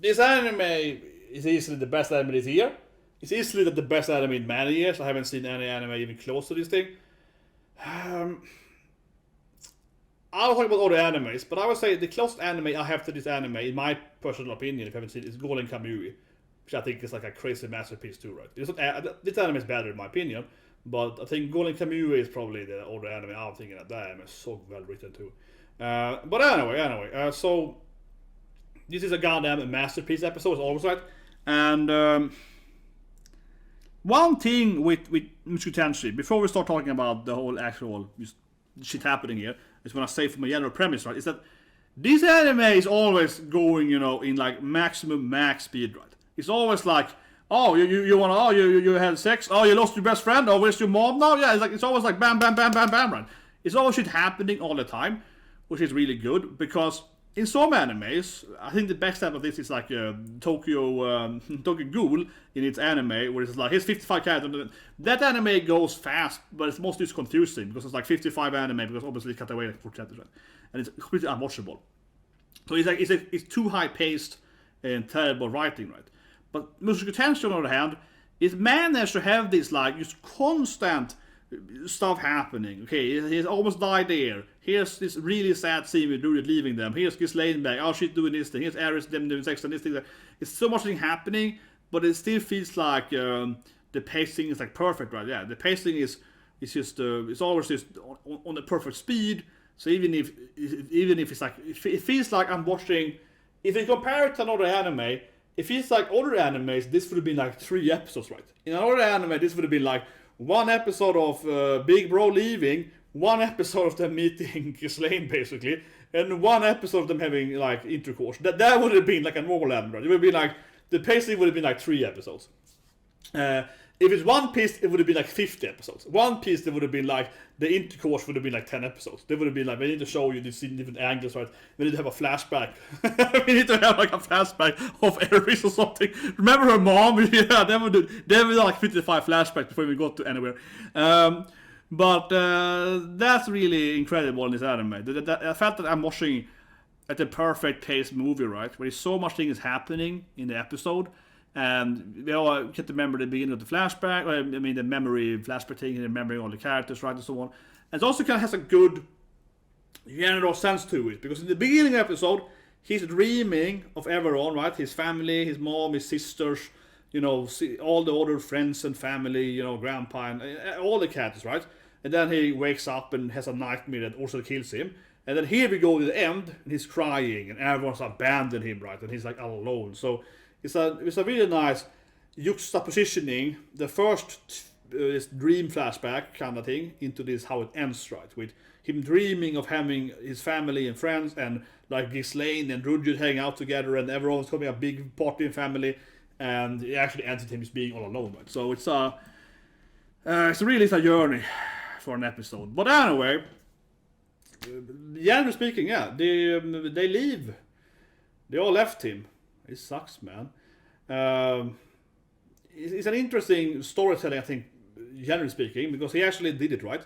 this anime is easily the best anime this year. It's easily the best anime in many years. I haven't seen any anime even close to this thing. I'll talk about other animes, but I would say the closest anime I have to this anime, in my personal opinion, if you haven't seen it, is Golden Kamuy, which I think is like a crazy masterpiece too, right? This anime is better in my opinion, but I think Golden Kamuy is probably the older anime I'm thinking that anime is so well written too. But anyway, so this is a goddamn masterpiece episode, as always, right? And one thing with Mushoku Tensei, before we start talking about the whole actual shit happening here, I just want to say from a general premise, right, is that this anime is always going, in like maximum max speed, right? It's always like, oh, you had sex, oh, you lost your best friend, oh, where's your mom now? Yeah, it's always like bam, bam, bam, bam, bam, right? It's always shit happening all the time, which is really good, because in some animes, I think the best example of this is like Tokyo Ghoul in its anime, where it's like, here's 55 characters. That anime goes fast, but it's mostly confusing, because it's like 55 anime, because obviously it cut away like 4 chapters, right? And it's completely unwatchable. So it's too high paced and terrible writing, right? But Mushoku Tensei, on the other hand, it managed to have this like just constant stuff happening. Okay, he's almost died there. Here's this really sad scene with Rudues leaving them. Here's Ghislaine back. Oh, she's doing this thing. Here's Eris them doing sex and this thing. It's so much thing happening, but it still feels like the pacing is like perfect, right? Yeah, the pacing is just it's always just on the perfect speed. So even if it's like, it feels like I'm watching. If you compare it to another anime, it feels like other animes. This would have been like 3 episodes, right? In another anime, this would have been like 1 episode of Big Bro leaving, 1 episode of them meeting Ghislaine, basically, and 1 episode of them having like intercourse. That would have been like a normal anime, right? It would be like, the pacing would have been like 3 episodes. If it's One Piece, it would have been like 50 episodes. One Piece, it would have been like, the intercourse would have been like 10 episodes. They would have been like, we need to show you this in different angles, right? We need to have a flashback. We need to have like a flashback of Eris or something. Remember her mom? Yeah, they would like 55 flashbacks before we got to anywhere. But that's really incredible in this anime. I felt that I'm watching at the perfect pace movie, right? Where there's so much things happening in the episode. And we all get to remember the beginning of the flashback, the memory flashback thing, and remembering all the characters, right, and so on. And it also kind of has a good general sense to it, because in the beginning of the episode, he's dreaming of everyone, right? His family, his mom, his sisters, all the other friends and family, grandpa, and all the characters, right? And then he wakes up and has a nightmare that also kills him. And then here we go to the end, and he's crying, and everyone's abandoned him, right? And he's like all alone. So it's a really nice juxtapositioning the first this dream flashback kind of thing into this how it ends, right, with him dreaming of having his family and friends and like Ghislaine and Rudues hanging out together and everyone's coming a big party and family, and it actually ends with him just being all alone, right? So it's a journey for an episode. But anyway, generally speaking, yeah, they leave. They all left him. It sucks, man. It's an interesting storytelling, I think, generally speaking, because he actually did it, right?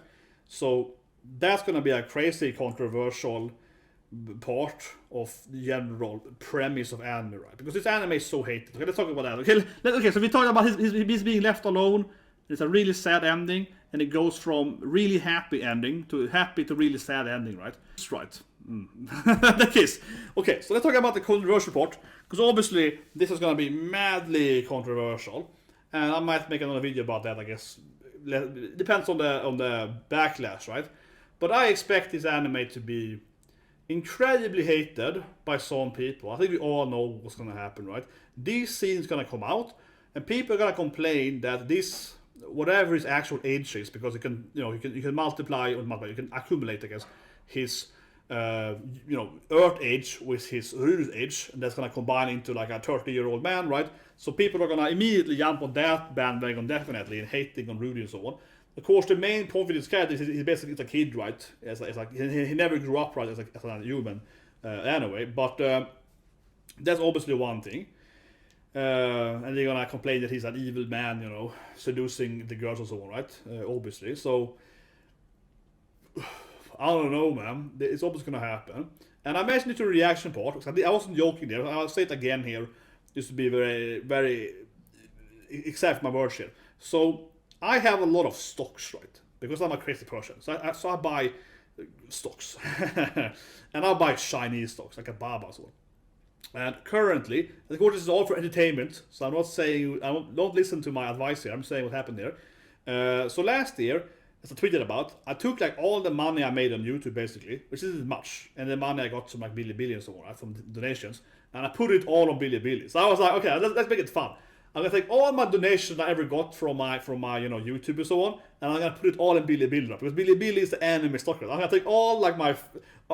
So that's going to be a crazy controversial part of the general premise of anime, right? Because this anime is so hated. Okay, let's talk about that. Okay, so we talked about his being left alone. It's a really sad ending, and it goes from really happy ending to happy to really sad ending, right? That's right. The kiss. Okay, so let's talk about the controversial part, because obviously this is going to be madly controversial, and I might make another video about that, I guess. It depends on the backlash, right? But I expect this anime to be incredibly hated by some people. I think we all know what's going to happen, right? These scenes going to come out, and people are going to complain that this, whatever his actual age is, because you can multiply, you can accumulate, I guess, his Earth age with his Rudues age, and that's gonna combine into like a 30-year-old man, right? So people are gonna immediately jump on that bandwagon, definitely, and hating on Rudues and so on. Of course, the main point with his character is he's basically a kid, right? It's like he never grew up, right, as a human, anyway. But that's obviously one thing. And they're gonna complain that he's an evil man, seducing the girls and so on, right? Obviously, so I don't know, man. It's obviously gonna happen. And I mentioned it to the reaction part, because I wasn't joking there. I'll say it again here used to be very, very, exact my words here. So I have a lot of stocks, right? Because I'm a crazy person. So I buy stocks. And I buy Chinese stocks, like a Baba as well. And currently, of course, this is all for entertainment. So I'm not saying, don't listen to my advice here. I'm saying what happened there. So last year, as I tweeted about, I took like all the money I made on YouTube basically, which isn't much, and the money I got from like Bilibili and so on, right, from donations, and I put it all on Bilibili. So I was like, okay, let's make it fun. I'm gonna take all my donations I ever got from my YouTube and so on, and I'm gonna put it all in Bilibili, right? Because Bilibili is the anime stock. Right? I'm gonna take all like my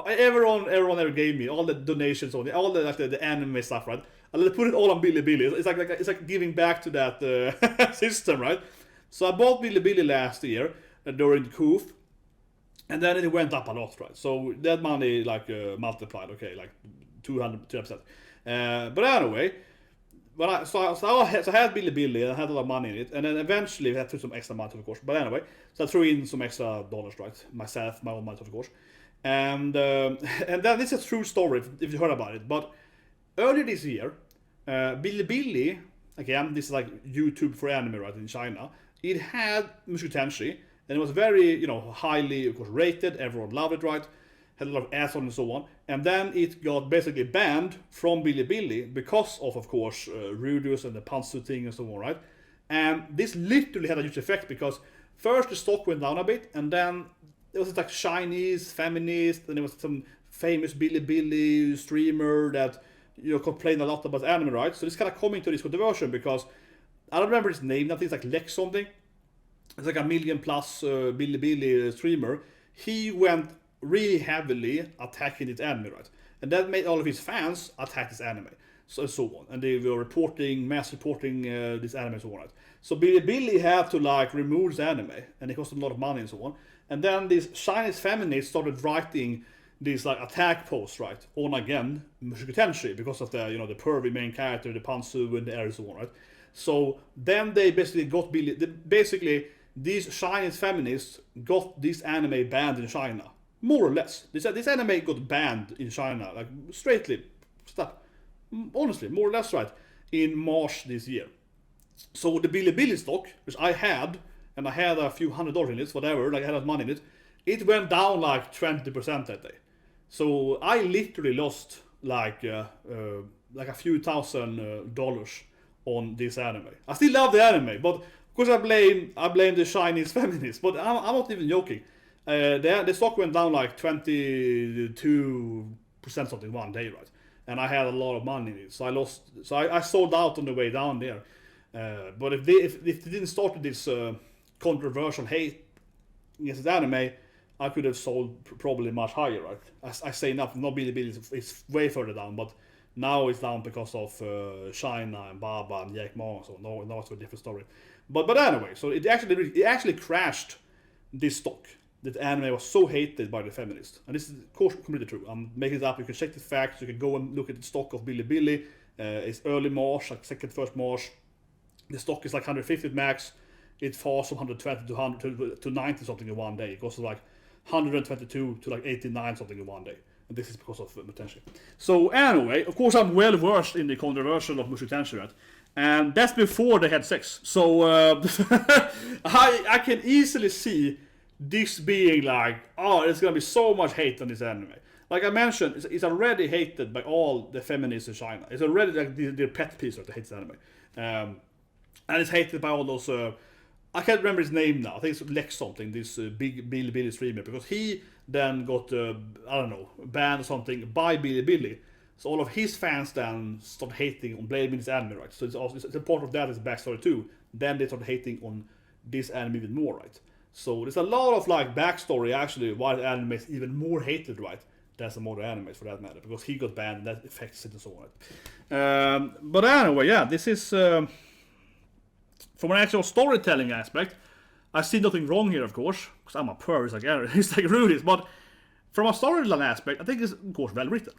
everyone ever gave me all the donations on all the like the anime stuff, right? I'm gonna put it all on Bilibili. It's like giving back to that system, right? So I bought Bilibili last year during the coup, and then it went up a lot, right? So that money like multiplied, okay, like 200%. But anyway. But so I had Bilibili and I had a lot of money in it, and then eventually I threw some extra money, of course. But anyway, so I threw in some extra dollars, right? Myself, my own money, of course. And then this is a true story if you heard about it. But earlier this year, Bilibili, again, this is like YouTube for anime, right, in China. It had Mushoku Tensei, and it was very, highly, of course, rated. Everyone loved it, right? Had a lot of ads on and so on, and then it got basically banned from Bilibili because of course, Rudues and the pantsu thing and so on, right? And this literally had a huge effect because first the stock went down a bit, and then there was this like Chinese feminist, and there was some famous Bilibili streamer that complained a lot about anime, right? So this kind of coming to this controversy because I don't remember his name. I think it's like Lex something. It's like a million plus Bilibili streamer. He went really heavily attacking this anime, right? And that made all of his fans attack this anime, so on. And they were mass reporting this anime and so on, right? So Bilibili had to like remove this anime, and it cost a lot of money and so on. And then these Chinese feminists started writing these like attack posts, right, on again Mushoku Tensei because of the the pervy main character, the pantsu and the air and so on, right? So then they basically got basically these Chinese feminists got this anime banned in China. More or less. This anime got banned in China, like straightly, honestly, more or less, right, in March this year. So the Bilibili stock, which I had, and I had a few $100 in it, whatever, like I had money in it, it went down like 20% that day. So I literally lost like a few $1,000 on this anime. I still love the anime, but of course I blame the Chinese feminists, but I'm not even joking. The stock went down like 22% something one day, right? And I had a lot of money in it, so I lost. So I sold out on the way down there. But if they didn't start this controversial hate against this anime, I could have sold probably much higher, right? I say enough. Not Bilibili is way further down, but now it's down because of China and Baba and Jack Ma. So now it's a different story. But anyway, so it actually crashed this stock. That anime was so hated by the feminists, and this is of course completely true. I'm making it up. You can check the facts. You can go and look at the stock of Bilibili. It's early March, like 1st March. The stock is like 150 max. It falls from 120 to 100 to 90 something in one day. It goes to like 122 to like 89 something in one day. And this is because of Tensei. So anyway, of course I'm well versed in the controversial of Mushoku Tensei, right? And that's before they had sex. So I can easily see this being like, oh, there's gonna be so much hate on this anime. Like I mentioned, it's already hated by all the feminists in China. It's already like their pet peeve that hates anime. And it's hated by all those, I can't remember his name now, I think it's Lex something, this big Bilibili streamer, because he then got, banned or something by Bilibili. So all of his fans then start hating on blaming this anime, right? So it's a part of that is backstory too. Then they start hating on this anime even more, right? So there's a lot of like backstory actually why the anime is even more hated, right? Than some other animes for that matter, because he got banned and that affects it and so on. But anyway, yeah, this is from an actual storytelling aspect. I see nothing wrong here, of course, because I'm a purist like Eris, like Rudeus. But from a storyline aspect, I think it's of course well written.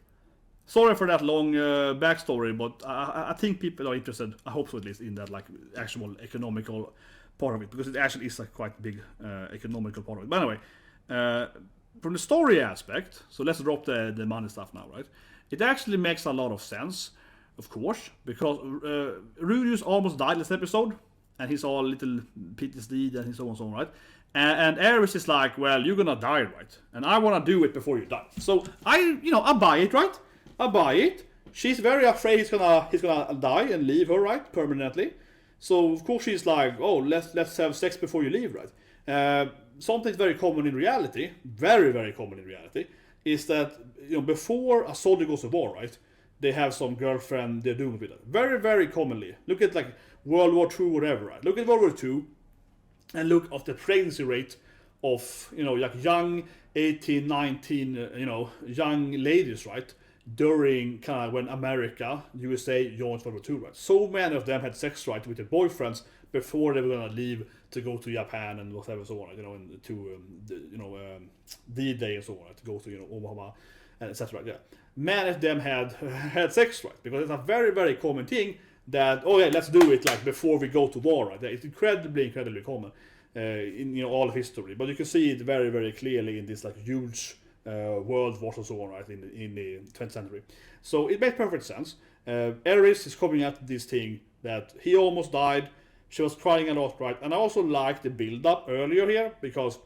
Sorry for that long backstory, but I think people are interested. I hope so at least in that like actual economical part of it, because it actually is a quite big economical part of it. But anyway, from the story aspect, so let's drop the money stuff now, right? It actually makes a lot of sense. of course, because Rudues almost died last episode, and he's all little PTSD and so on and so on, right? And Eris is like, well, you're gonna die, right? And I wanna do it before you die. So I buy it, right? I buy it. She's very afraid he's gonna die and leave her, right, permanently. So of course she's like, oh, let's have sex before you leave, right? Something very common in reality, very very common in reality, is that before a soldier goes to war, right, they have some girlfriend they're doing with it. Very very commonly. Look at like World War II, whatever, right? Look at World War II, and look at the pregnancy rate of like young 18, 19, young ladies, right? During kind of when America, USA joined World War II, right? So many of them had sex, right, with their boyfriends before they were gonna leave to go to Japan and whatever so on, and to D-Day and so on, right? To go to Omaha and etc. Yeah, many of them had sex, right? Because it's a very very common thing that let's do it like before we go to war, right? It's incredibly common in all of history, but you can see it very very clearly in this like huge world wars and so on, right, in the 20th century. So it makes perfect sense. Eris is coming at this thing that he almost died. She was crying a lot, right? And I also like the build-up earlier here, because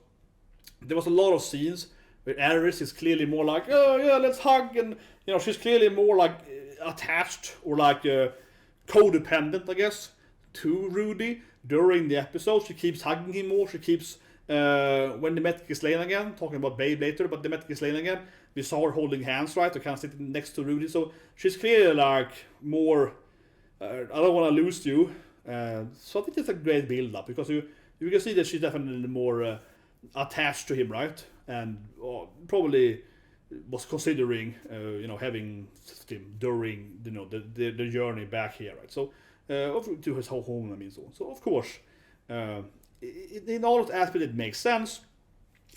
there was a lot of scenes where Eris is clearly more like, oh yeah, let's hug, and she's clearly more like attached or like codependent, I guess, to Rudy during the episode. She keeps hugging him more. She keeps when they met Ghislaine again, talking about Babe later, but they met Ghislaine again, we saw her holding hands, right, or kind of sitting next to Rudy. So she's clearly like more, I don't want to lose you. So I think it's a great build-up, because you can see that she's definitely more attached to him, right, and probably was considering having him during the journey back here, right? So to his whole home, I mean, so of course. In all of aspects it makes sense.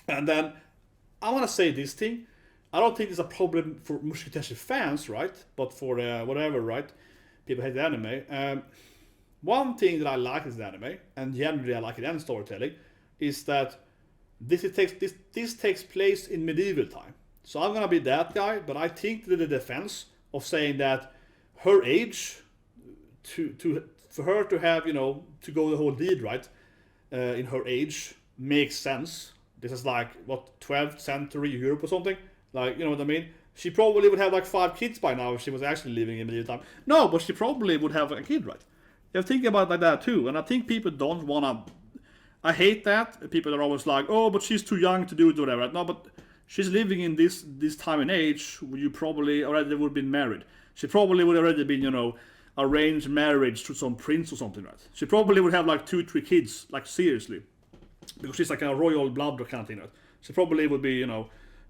And then I want to say this thing, I don't think it's a problem for Mushoku Tensei fans, right, but for whatever, right, people hate the anime. One thing that I like is the anime, and generally I like it in storytelling, is that this takes place in medieval time. So I'm gonna be that guy, but I think that the defense of saying that her age, for her to have to go the whole deed, right, in her age makes sense. This is like what, 12th century Europe or something, like, what I mean. She probably would have like 5 kids by now if she was actually living in medieval time. No, but she probably would have a kid, right? You have to think about it like that too. And I think people don't wanna, I hate that people are always like, oh, but she's too young to do it or whatever. No, but she's living in this time and age where you probably already would have been married. She probably would have already been arranged marriage to some prince or something, right? She probably would have like 2-3 kids, like seriously, because she's like a royal blood kind of thing, right? She probably would be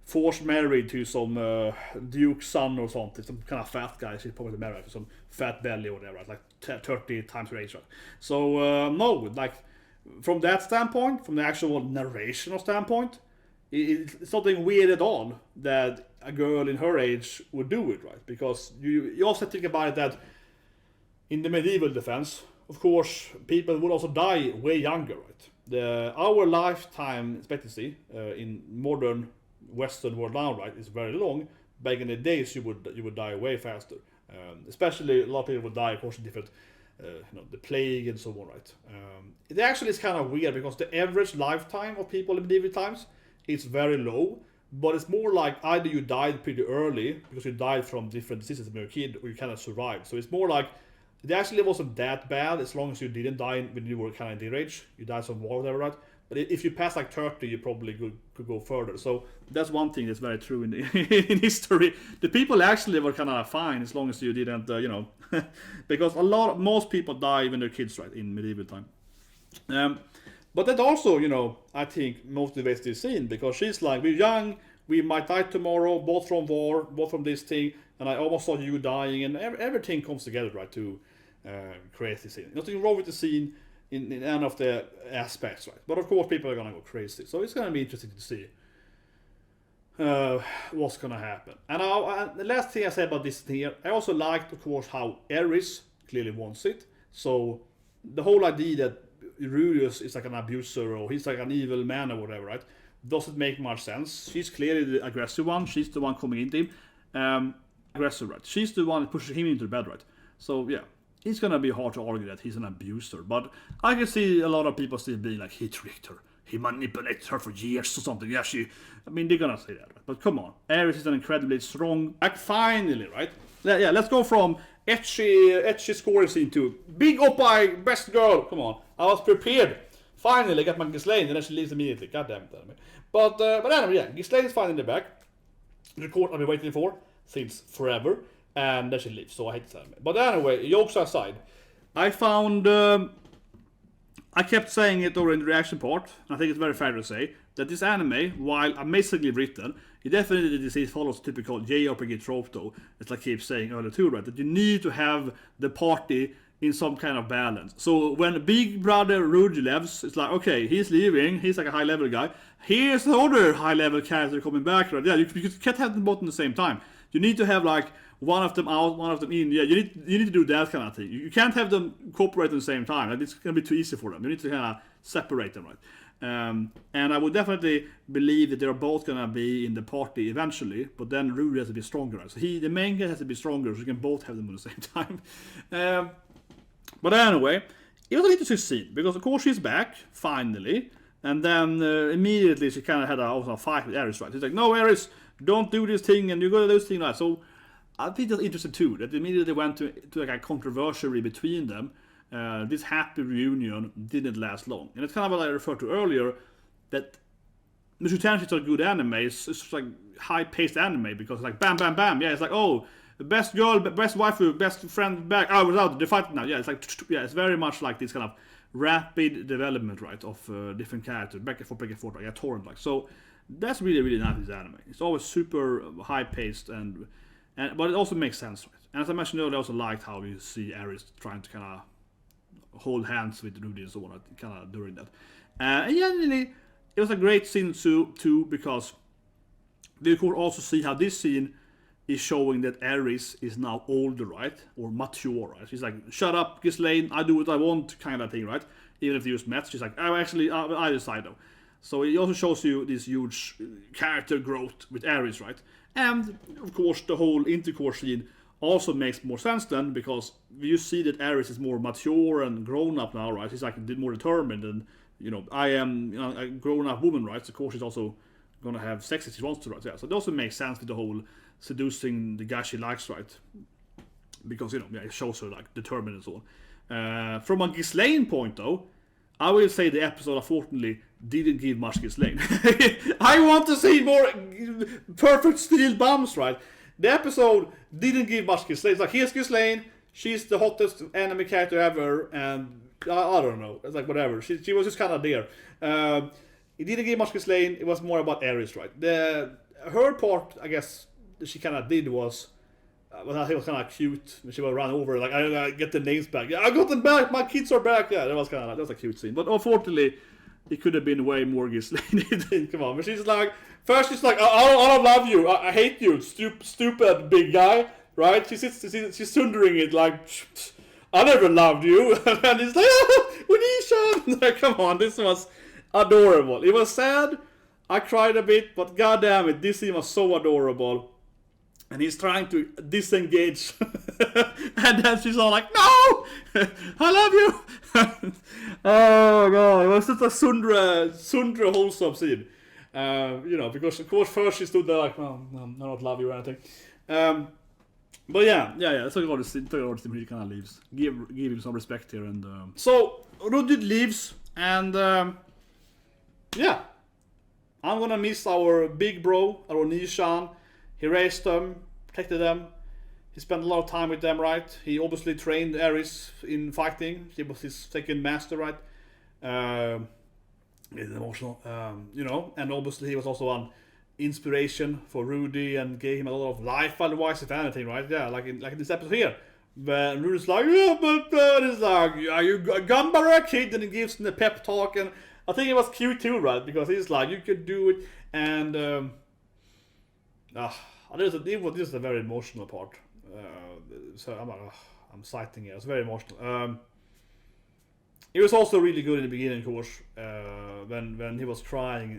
forced married to some duke's son or something, some kind of fat guy. She's probably married to some fat belly or whatever, right? Like 30 times her age, right? So no, like from that standpoint, from the actual narrational standpoint, it's nothing weird at all that a girl in her age would do it, right? Because you also think about it that in the medieval defense, of course, people would also die way younger, right? Our lifetime expectancy in modern Western world now, right, is very long. Back in the days, you would die way faster. Especially a lot of people would die, of course, in different, the plague and so on, right? It actually is kind of weird, because the average lifetime of people in medieval times is very low. But it's more like either you died pretty early because you died from different diseases when you were a kid, or you kind of survived. So it's more like it actually wasn't that bad as long as you didn't die when you were kind of their age. You died from war or whatever, right? But if you pass like 30, you probably could go further. So that's one thing that's very true in in history. The people actually were kind of fine as long as you didn't, because most people die when they're kids, right, in medieval time. But that also, I think motivates this scene, because she's like, we're young, we might die tomorrow, both from war, both from this thing, and I almost saw you dying, and everything comes together, right, to create this scene. Nothing wrong with the scene in any of the aspects, right? But of course, people are gonna go crazy, so it's gonna be interesting to see what's gonna happen. And the last thing I said about this thing here, I also liked, of course, how Eris clearly wants it. So the whole idea that Rudeus is like an abuser or he's like an evil man or whatever, right, doesn't make much sense. She's clearly the aggressive one. She's the one coming into him. Aggressive, right? She's the one that pushes him into the bed, right? So yeah, it's gonna be hard to argue that he's an abuser, but I can see a lot of people still being like, he tricked her, he manipulated her for years or something. Yeah, I mean, they're gonna say that, right? But come on, Eris is an incredibly strong, like, finally, right? Yeah, let's go from etchy scoring scene to big oppa, best girl. Come on, I was prepared. Finally, I got my Ghislaine, and then she leaves immediately. God damn it. But anyway, yeah, Ghislaine is finally back. The court I've been waiting for since forever, and then she leaves, so I hate this anime. But anyway, jokes aside, I found, I kept saying it over in the reaction part, and I think it's very fair to say, that this anime, while amazingly written, it definitely follows typical JRPG trope though, as I keep saying earlier too, right? That you need to have the party in some kind of balance. So when big brother Rudues leaves, it's like, okay, he's leaving, he's like a high level guy. Here's the other high level character coming back, right? Yeah, you can't have them both at the same time. You need to have like one of them out, one of them in. Yeah, you need to do that kind of thing. You can't have them cooperate at the same time. Like, it's gonna be too easy for them. You need to kind of separate them, right? And I would definitely believe that they're both gonna be in the party eventually, but then Rudy has to be stronger. Right? So the main guy has to be stronger, so you can both have them at the same time. But anyway, it was an interesting scene because of course she's back finally, and then immediately she kind of had a fight with Eris, right? She's like, "No, Eris, don't do this thing, and you're gonna do this thing." Right? So I think that's interesting too. That immediately went to like a controversy between them. This happy reunion didn't last long, and it's kind of what I referred to earlier. That Mushoku Tensei is a good anime. It's just like high-paced anime because it's like bam, bam, bam. Yeah, it's like, oh, the best girl, best waifu, best friend back. Oh, without the fight now. Yeah, it's like, yeah, it's very much like this kind of rapid development, right, of different characters, back and forth, like a torrent, like. So that's really, really nice. This anime. It's always super high-paced but it also makes sense, right? And as I mentioned earlier, I also liked how you see Eris trying to kind of hold hands with Rudy and so on, kind of during that. And generally, it was a great scene too, because we could also see how this scene is showing that Eris is now older, right? Or mature, right? She's like, shut up, Ghislaine, I do what I want, kind of thing, right? Even if they just met, she's like, oh, actually, I decide though. So it also shows you this huge character growth with Eris, right? And, of course, the whole intercourse scene also makes more sense then, because you see that Eris is more mature and grown up now, right? She's like more determined, and, you know, I am a grown up woman, right? So, of course, she's also gonna have sex if she wants to, right? Yeah, so it also makes sense with the whole seducing the guy she likes, right? Because, you know, yeah, it shows her like determined and so on. From a Ghislaine point though, I will say the episode unfortunately didn't give much Ghislaine. I want to see more perfect steel bombs, right? The episode didn't give much Ghislaine. It's like, here's Ghislaine, she's the hottest anime character ever, and I don't know, it's like whatever. She was just kind of there. It didn't give much Ghislaine. It was more about Eris, right? Her part, I guess, she kind of did was, well, I think it was kind of cute when she would run over, like, I get the names back. Yeah, I got them back. My kids are back. Yeah, that was kind of like, that was a cute scene. But unfortunately, it could have been way more Ghislaine. Come on, but she's like, first she's like, I don't love you. I hate you, stupid big guy, right? She's sundering it like, I never loved you, and he's like, oh, Unisha. Come on, this was adorable. It was sad. I cried a bit, but goddamn it, this scene was so adorable. And he's trying to disengage, and then she's all like, "No, I love you." Oh god, it was just a Sundra wholesome scene. You know, because of course first she stood there like, "No, I don't love you" or anything. But yeah. So he kind of leaves. Give him some respect here, and so Rudues leaves, and yeah, I'm gonna miss our big bro, our Nishan. He raised them, protected them. He spent a lot of time with them, right? He obviously trained Eris in fighting. He was his second master, right? It's emotional, you know. And obviously he was also an inspiration for Rudy and gave him a lot of life advice, if anything, right? Yeah, like in this episode here. When Rudy's like, yeah, but it's like, are you a Gambara kid? And he gives him the pep talk. And I think it was cute too, right? Because he's like, you could do it. And this is a very emotional part. So I'm citing it. It's very emotional. It was also really good in the beginning, of course. When he was crying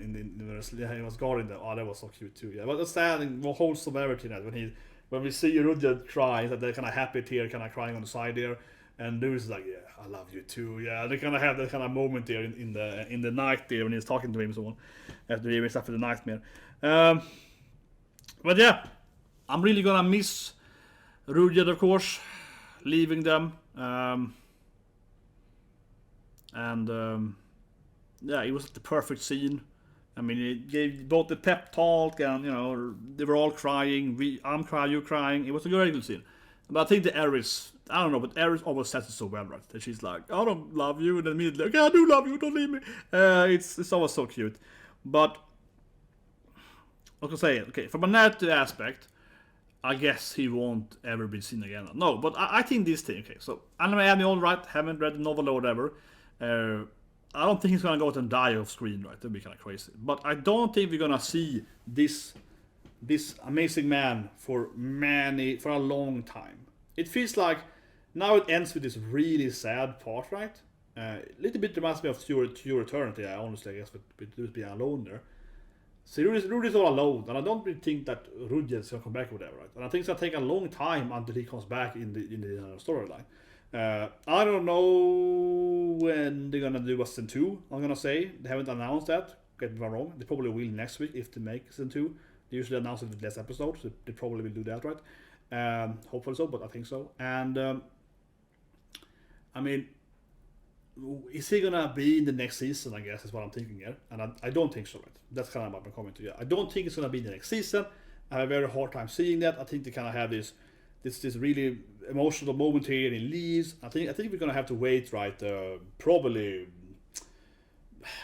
he was guarding them. Oh, that was so cute too. Yeah, but the sad and more wholesome everything. When he when we see Rudues cry, that they're kind of happy tear, kind of crying on the side there, and Rudues is like, yeah, I love you too. Yeah, they kind of have that kind of moment there in the night there when he's talking to him and so on, after he wakes up with the nightmare. But yeah, I'm really gonna miss Rudues, of course, leaving them. Yeah, it was the perfect scene. I mean, it gave both the pep talk and, they were all crying. I'm crying, you're crying. It was a very good scene. But I think the Eris, I don't know, but Eris always says it so well, right? That she's like, I don't love you, and then immediately, okay, I do love you, don't leave me. It's always so cute. But, like I say, okay, from a narrative aspect, I guess he won't ever be seen again. No, but I think this thing, okay, so anime all right, haven't read the novel or whatever. I don't think he's gonna go out and die off screen, right? That'd be kind of crazy. But I don't think we're gonna see this amazing man for a long time. It feels like now it ends with this really sad part, right? A little bit reminds me of Your Eternity, honestly, I guess, with being alone there. So Rudues is all alone, and I don't really think that Rudues is gonna come back or whatever, right? And I think it's gonna take a long time until he comes back in the storyline. I don't know when they're gonna do a season 2. I'm gonna say they haven't announced that. Get me wrong. They probably will next week if they make season 2. They usually announce it with less episodes, so they probably will do that, right? Hopefully so, but I think so. And I mean, is he gonna be in the next season? I guess is what I'm thinking here, and I don't think so. Right? That's kind of what I'm coming to. Yeah, I don't think it's gonna be in the next season. I have a very hard time seeing that. I think they kind of have this really emotional moment here, and he leaves. I think we're gonna have to wait, right? Probably,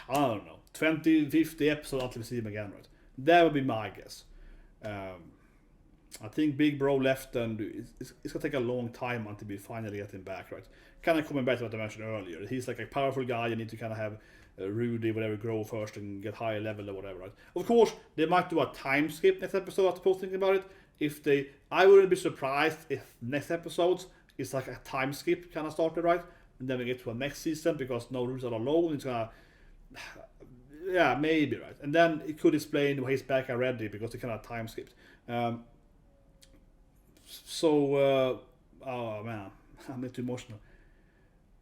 I don't know, 20, 50 episodes until we see him again, right? That would be my guess. I think Big Bro left, and it's gonna take a long time until we finally get him back, right? Kind of coming back to what I mentioned earlier. He's like a powerful guy. You need to kind of have Rudy, whatever, grow first and get higher level or whatever, right? Of course, they might do a time skip next episode after posting about it. I wouldn't be surprised if next episodes is like a time skip kind of started, right? And then we get to a next season because no Rudues are alone. It's gonna, yeah, maybe, right? And then it could explain why he's back already because they kind of time skipped. Oh man, I'm a bit too emotional.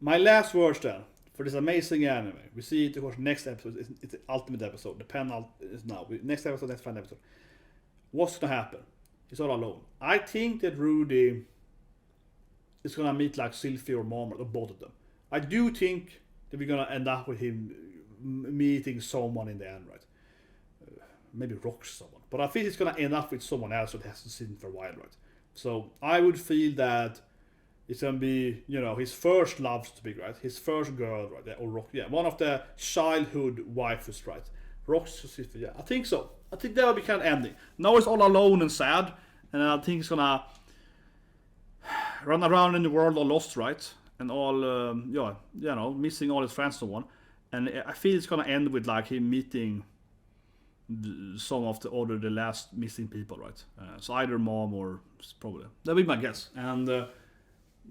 My last words then for this amazing anime. We see it, of course, next episode. It's the ultimate episode. The penult is now. Next episode, next final episode. What's gonna happen? He's all alone. I think that Rudy is gonna meet like Sylphie or Mom or both of them. I do think that we're gonna end up with him meeting someone in the end, right? Maybe rocks someone. But I think it's gonna end up with someone else that hasn't seen him for a while, right? So I would feel that it's gonna be, his first love to be, right? His first girl, right? Or Rock, yeah, one of the childhood waifus, right? Rock's sister, yeah, I think so. I think that would be kind of ending. Now he's all alone and sad, and I think he's gonna run around in the world all lost, right? And all, missing all his friends and so on. And I feel it's gonna end with like him meeting some of the last missing people, right? So either Mom or probably that'd be my guess. And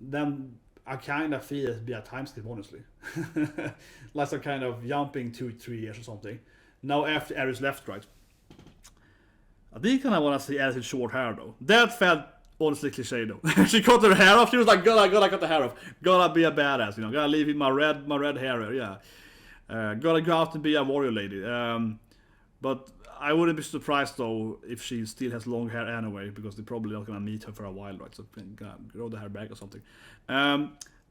then I kind of feel it'd be a time skip, honestly. Like some kind of jumping 2-3 years or something. Now after Eris left, right? I did kind of want to see Eris with short hair though. That felt honestly cliche though. She cut her hair off. She was like, gotta cut the hair off. Gotta be a badass, gotta leave in my red hair, yeah. Gotta go out and be a warrior lady. But I wouldn't be surprised though if she still has long hair anyway, because they're probably not gonna meet her for a while, right? So gonna grow the hair back or something.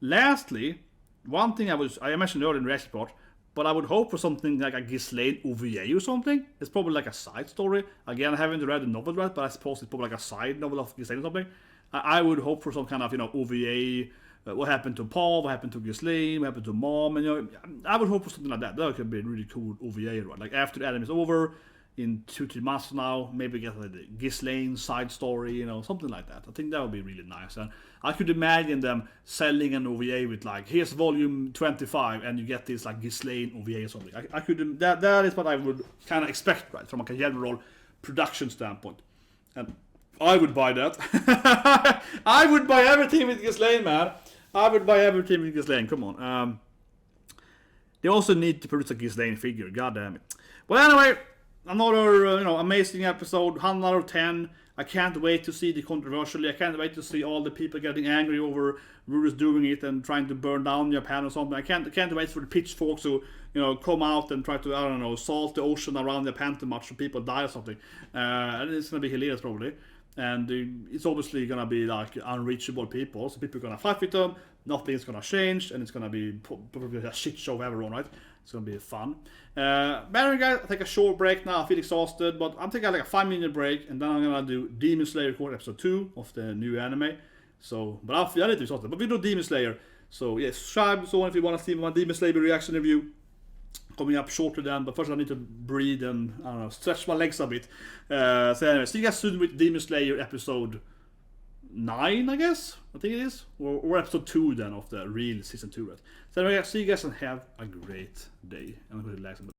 Lastly, one thing I mentioned earlier in the reaction part, but I would hope for something like a Ghislaine OVA or something. It's probably like a side story. Again, I haven't read the novel, right? But I suppose it's probably like a side novel of Ghislaine or something. I would hope for some kind of, OVA. What happened to Paul? What happened to Ghislaine? What happened to Mom? And I would hope for something like that. That could be a really cool OVA, right? Like after the anime is over, in 2-3 months now, maybe get like the Ghislaine side story, something like that. I think that would be really nice. And I could imagine them selling an OVA with like, here's volume 25, and you get this like Ghislaine OVA or something. I could that is what I would kind of expect, right, from a general production standpoint. And I would buy that. I would buy everything with Ghislaine, man. I would buy everything with Ghislaine. Come on. They also need to produce a Ghislaine figure. God damn it. Well, anyway, another amazing episode. 100 out of 10. I can't wait to see the controversially. I can't wait to see all the people getting angry over Rudues doing it and trying to burn down Japan or something. I can't wait for the pitchforks to come out and try to, I don't know, salt the ocean around Japan too much so people die or something. And it's gonna be hilarious probably. And it's obviously gonna be like unreachable people, so people are gonna fight with them. Nothing's gonna change, and it's gonna be probably a shit show of everyone, right? It's gonna be fun. But anyway, guys, I take a short break now. I feel exhausted, but I'm taking like a 5-minute break, and then I'm gonna do Demon Slayer record episode 2 of the new anime. So, but I need to be exhausted. But we do Demon Slayer. So yes, subscribe so if you want to see my Demon Slayer reaction review. Coming up shortly then, but first I need to breathe and, I don't know, stretch my legs a bit. So anyway, see you guys soon with Demon Slayer episode 9, I guess? I think it is. Or episode 2 then of the real season 2, right? So anyway, see you guys and have a great day. I'm going to relax a bit.